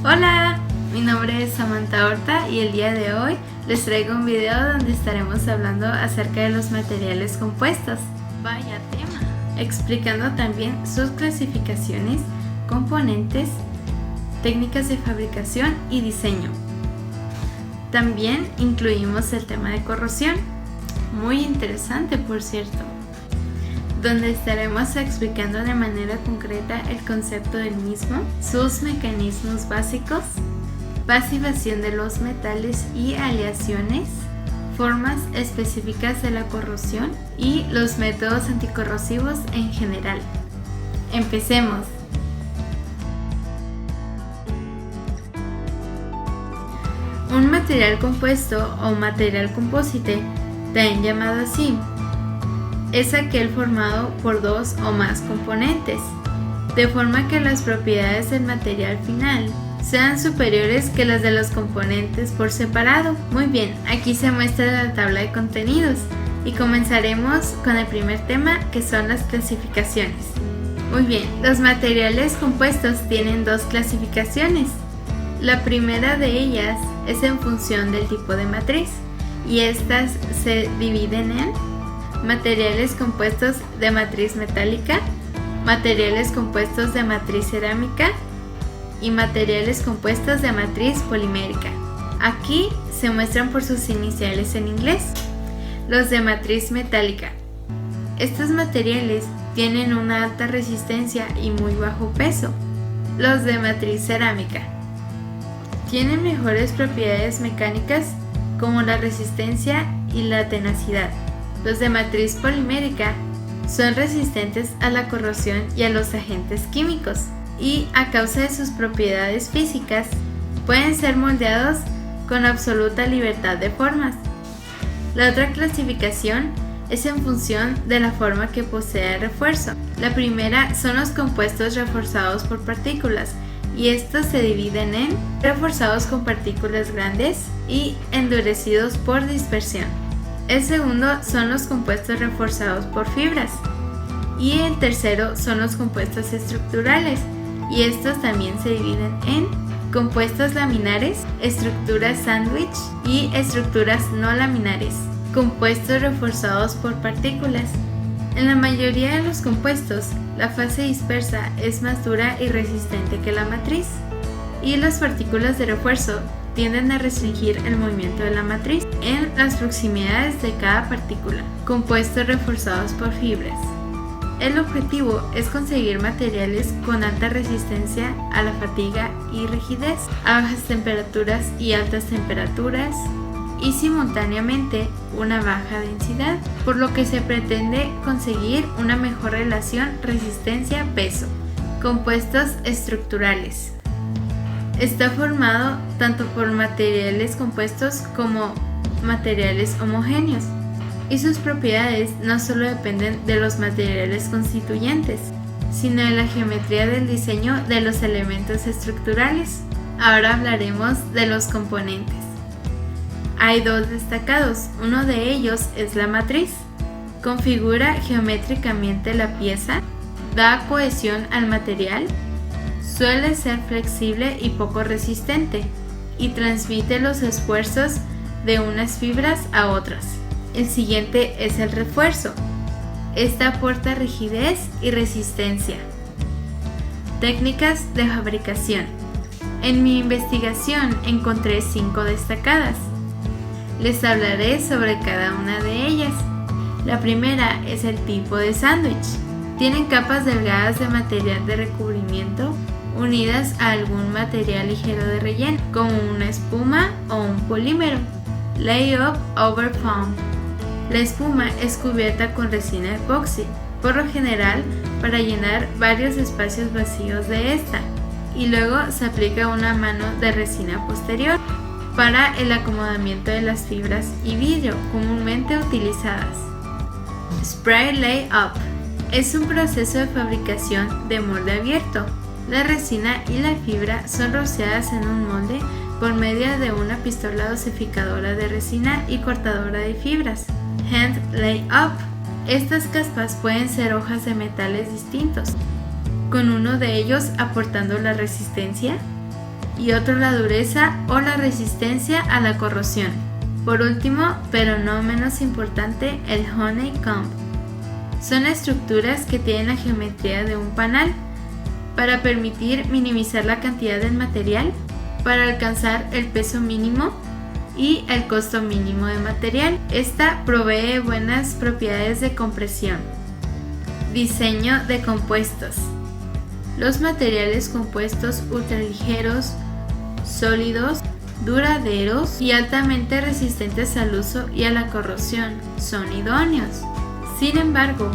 Hola, mi nombre es Samantha Horta y el día de hoy les traigo un video donde estaremos hablando acerca de los materiales compuestos. Vaya tema. Explicando también sus clasificaciones, componentes, técnicas de fabricación y diseño. También incluimos el tema de corrosión, muy interesante por cierto, donde estaremos explicando de manera concreta el concepto del mismo, sus mecanismos básicos, pasivación de los metales y aleaciones, formas específicas de la corrosión y los métodos anticorrosivos en general. Empecemos. Un material compuesto o material compósite, también llamado así, es aquel formado por dos o más componentes, de forma que las propiedades del material final sean superiores que las de los componentes por separado. Muy bien, aquí se muestra la tabla de contenidos y comenzaremos con el primer tema, que son las clasificaciones. Muy bien, los materiales compuestos tienen dos clasificaciones. La primera de ellas es en función del tipo de matriz y estas se dividen en materiales compuestos de matriz metálica, materiales compuestos de matriz cerámica y materiales compuestos de matriz polimérica. Aquí se muestran por sus iniciales en inglés. Los de matriz metálica. Estos materiales tienen una alta resistencia y muy bajo peso. Los de matriz cerámica tienen mejores propiedades mecánicas como la resistencia y la tenacidad. Los de matriz polimérica son resistentes a la corrosión y a los agentes químicos y, a causa de sus propiedades físicas, pueden ser moldeados con absoluta libertad de formas. La otra clasificación es en función de la forma que posee el refuerzo. La primera son los compuestos reforzados por partículas, y estos se dividen en reforzados con partículas grandes y endurecidos por dispersión. El segundo son los compuestos reforzados por fibras y el tercero son los compuestos estructurales, y estos también se dividen en compuestos laminares, estructuras sándwich y estructuras no laminares. Compuestos reforzados por partículas. En la mayoría de los compuestos, la fase dispersa es más dura y resistente que la matriz, y las partículas de refuerzo tienden a restringir el movimiento de la matriz en las proximidades de cada partícula. Compuestos reforzados por fibras. El objetivo es conseguir materiales con alta resistencia a la fatiga y rigidez, a bajas temperaturas y altas temperaturas, y simultáneamente una baja densidad, por lo que se pretende conseguir una mejor relación resistencia-peso. Compuestos estructurales. Está formado tanto por materiales compuestos como materiales homogéneos, y sus propiedades no solo dependen de los materiales constituyentes, sino de la geometría del diseño de los elementos estructurales. Ahora hablaremos de los componentes. Hay dos destacados, uno de ellos es la matriz. Configura geométricamente la pieza, da cohesión al material, suele ser flexible y poco resistente, y transmite los esfuerzos de unas fibras a otras. El siguiente es el refuerzo. Este aporta rigidez y resistencia. Técnicas de fabricación. En mi investigación encontré 5 destacadas. Les hablaré sobre cada una de ellas. La primera es el tipo de sándwich. Tienen capas delgadas de material de recubrimiento unidas a algún material ligero de relleno, como una espuma o un polímero. Lay-up over foam. La espuma es cubierta con resina epoxi, por lo general para llenar varios espacios vacíos de esta, y luego se aplica una mano de resina posterior para el acomodamiento de las fibras y vidrio comúnmente utilizadas. Spray Lay-up es un proceso de fabricación de molde abierto. La resina y la fibra son rociadas en un molde por medio de una pistola dosificadora de resina y cortadora de fibras. Hand Lay-up. Estas caspas pueden ser hojas de metales distintos, con uno de ellos aportando la resistencia y otro la dureza o la resistencia a la corrosión. Por último, pero no menos importante, el honeycomb. Son estructuras que tienen la geometría de un panal para permitir minimizar la cantidad del material para alcanzar el peso mínimo y el costo mínimo de material. Esta provee buenas propiedades de compresión. Diseño de compuestos. Los materiales compuestos ultraligeros, sólidos, duraderos y altamente resistentes al uso y a la corrosión son idóneos. Sin embargo,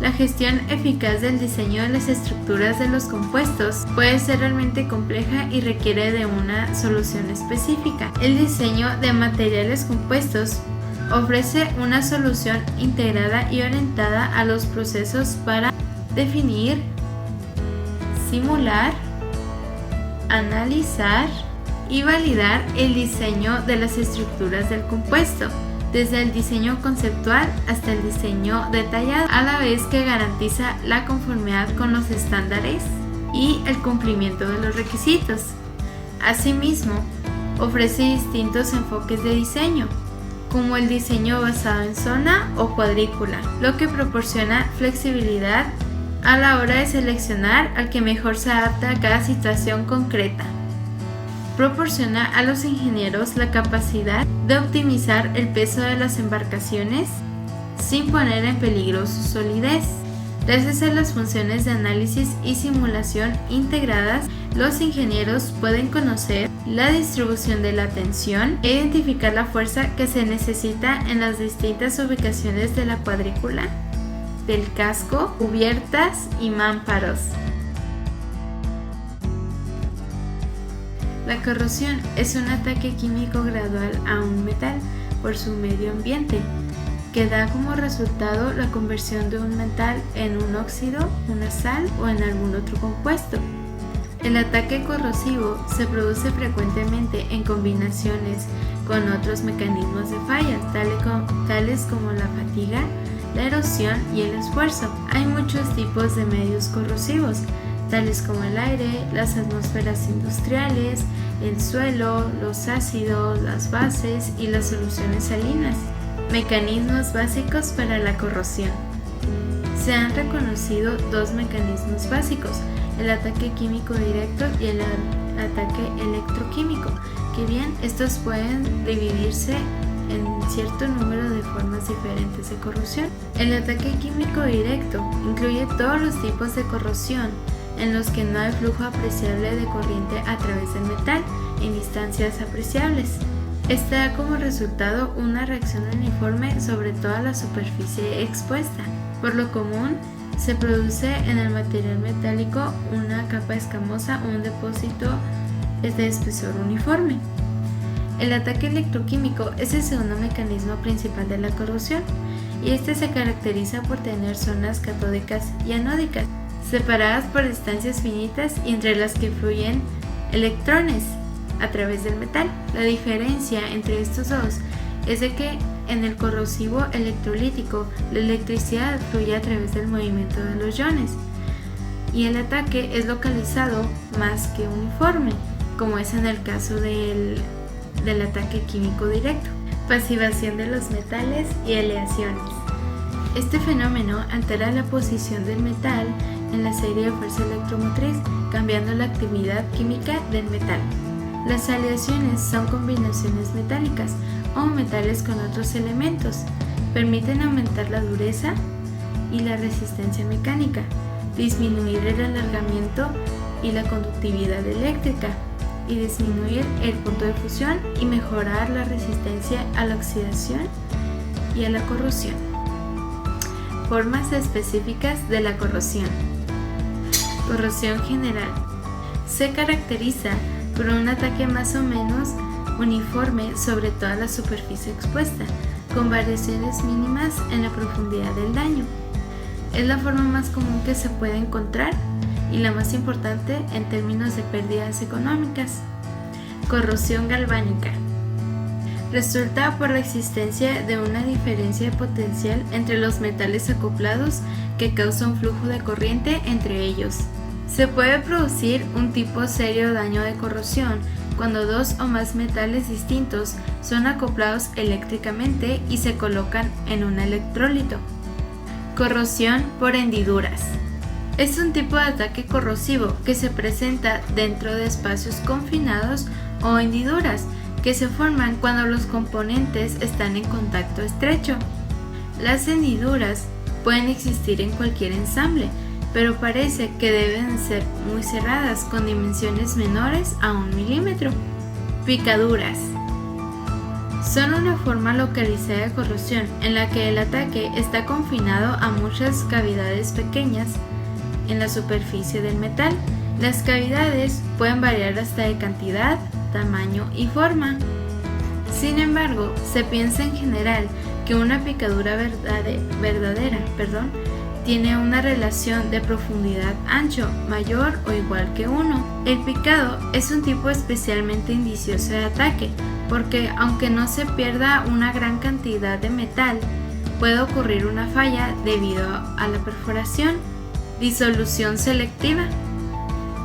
la gestión eficaz del diseño de las estructuras de los compuestos puede ser realmente compleja y requiere de una solución específica. El diseño de materiales compuestos ofrece una solución integrada y orientada a los procesos para definir, simular, analizar y validar el diseño de las estructuras del compuesto, desde el diseño conceptual hasta el diseño detallado, a la vez que garantiza la conformidad con los estándares y el cumplimiento de los requisitos. Asimismo, ofrece distintos enfoques de diseño, como el diseño basado en zona o cuadrícula, lo que proporciona flexibilidad a la hora de seleccionar al que mejor se adapta a cada situación concreta. Proporciona a los ingenieros la capacidad de optimizar el peso de las embarcaciones sin poner en peligro su solidez. Gracias a las funciones de análisis y simulación integradas, los ingenieros pueden conocer la distribución de la tensión e identificar la fuerza que se necesita en las distintas ubicaciones de la cuadrícula, del casco, cubiertas y mámparos. La corrosión es un ataque químico gradual a un metal por su medio ambiente, que da como resultado la conversión de un metal en un óxido, una sal o en algún otro compuesto. El ataque corrosivo se produce frecuentemente en combinaciones con otros mecanismos de falla, tales como la fatiga, la erosión y el esfuerzo. Hay muchos tipos de medios corrosivos, tales como el aire, las atmósferas industriales, el suelo, los ácidos, las bases y las soluciones salinas. Mecanismos básicos para la corrosión. Se han reconocido dos mecanismos básicos, el ataque químico directo y el ataque electroquímico, que bien estos pueden dividirse en cierto número de formas diferentes de corrosión. El ataque químico directo incluye todos los tipos de corrosión en los que no hay flujo apreciable de corriente a través del metal en distancias apreciables. Este da como resultado una reacción uniforme sobre toda la superficie expuesta. Por lo común, se produce en el material metálico una capa escamosa o un depósito de espesor uniforme. El ataque electroquímico es el segundo mecanismo principal de la corrosión, y este se caracteriza por tener zonas catódicas y anódicas, separadas por distancias finitas y entre las que fluyen electrones a través del metal. La diferencia entre estos dos es de que en el corrosivo electrolítico la electricidad fluye a través del movimiento de los iones y el ataque es localizado más que uniforme, como es en el caso del ataque químico directo. Pasivación de los metales y aleaciones. Este fenómeno altera la posición del metal en la serie de fuerza electromotriz, cambiando la actividad química del metal. Las aleaciones son combinaciones metálicas o metales con otros elementos. Permiten aumentar la dureza y la resistencia mecánica, disminuir el alargamiento y la conductividad eléctrica, y disminuir el punto de fusión y mejorar la resistencia a la oxidación y a la corrosión. Formas específicas de la corrosión. Corrosión general. Se caracteriza por un ataque más o menos uniforme sobre toda la superficie expuesta, con variaciones mínimas en la profundidad del daño. Es la forma más común que se puede encontrar y la más importante en términos de pérdidas económicas. Corrosión galvánica. Resulta por la existencia de una diferencia de potencial entre los metales acoplados que causa un flujo de corriente entre ellos. Se puede producir un tipo serio de daño de corrosión cuando dos o más metales distintos son acoplados eléctricamente y se colocan en un electrolito. Corrosión por hendiduras. Es un tipo de ataque corrosivo que se presenta dentro de espacios confinados o hendiduras que se forman cuando los componentes están en contacto estrecho. Las hendiduras pueden existir en cualquier ensamble, pero parece que deben ser muy cerradas con dimensiones menores a 1 milímetro. Picaduras. Son una forma localizada de corrosión en la que el ataque está confinado a muchas cavidades pequeñas en la superficie del metal. Las cavidades pueden variar hasta de cantidad, tamaño y forma. Sin embargo, se piensa en general que una picadura verdadera tiene una relación de profundidad ancho mayor o igual que 1. El picado es un tipo especialmente indicioso de ataque porque aunque no se pierda una gran cantidad de metal, puede ocurrir una falla debido a la perforación. Disolución selectiva.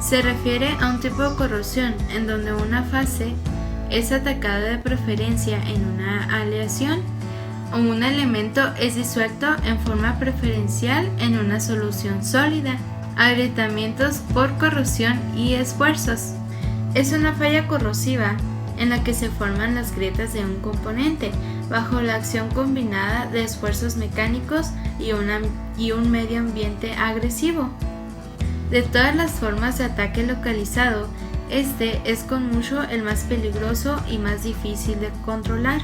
Se refiere a un tipo de corrosión en donde una fase es atacada de preferencia en una aleación o un elemento es disuelto en forma preferencial en una solución sólida. Agrietamientos por corrosión y esfuerzos. Es una falla corrosiva en la que se forman las grietas de un componente bajo la acción combinada de esfuerzos mecánicos y un medio ambiente agresivo. De todas las formas de ataque localizado, este es con mucho el más peligroso y más difícil de controlar.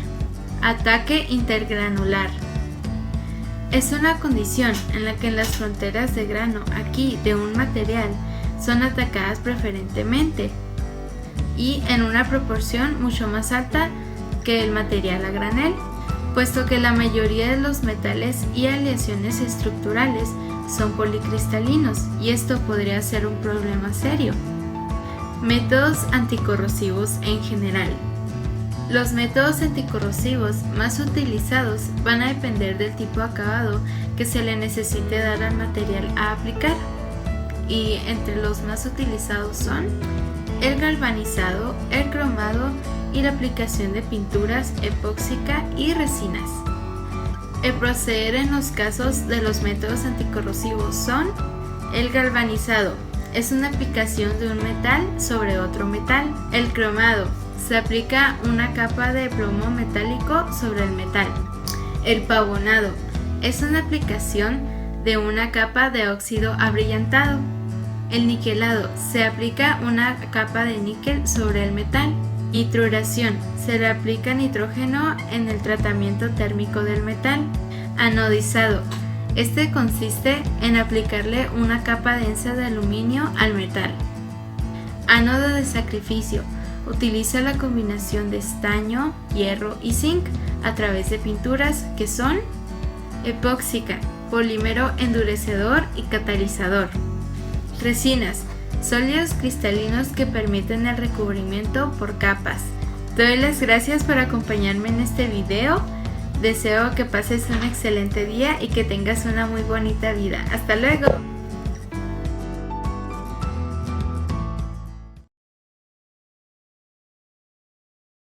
Ataque intergranular. Es una condición en la que las fronteras de grano aquí de un material son atacadas preferentemente y en una proporción mucho más alta que el material a granel, puesto que la mayoría de los metales y aleaciones estructurales son policristalinos y esto podría ser un problema serio. Métodos anticorrosivos en general. Los métodos anticorrosivos más utilizados van a depender del tipo de acabado que se le necesite dar al material a aplicar, y entre los más utilizados son el galvanizado, el cromado y la aplicación de pinturas epóxica y resinas. El proceder en los casos de los métodos anticorrosivos son: el galvanizado es una aplicación de un metal sobre otro metal. El cromado se aplica una capa de plomo metálico sobre el metal. El pavonado es una aplicación de una capa de óxido abrillantado. El niquelado se aplica una capa de níquel sobre el metal. Nitruración se le aplica nitrógeno en el tratamiento térmico del metal. Anodizado. Este consiste en aplicarle una capa densa de aluminio al metal. Ánodo de sacrificio. Utiliza la combinación de estaño, hierro y zinc a través de pinturas que son: epóxica, polímero endurecedor y catalizador. Resinas, sólidos cristalinos que permiten el recubrimiento por capas. Te doy las gracias por acompañarme en este video. Deseo que pases un excelente día y que tengas una muy bonita vida. ¡Hasta luego!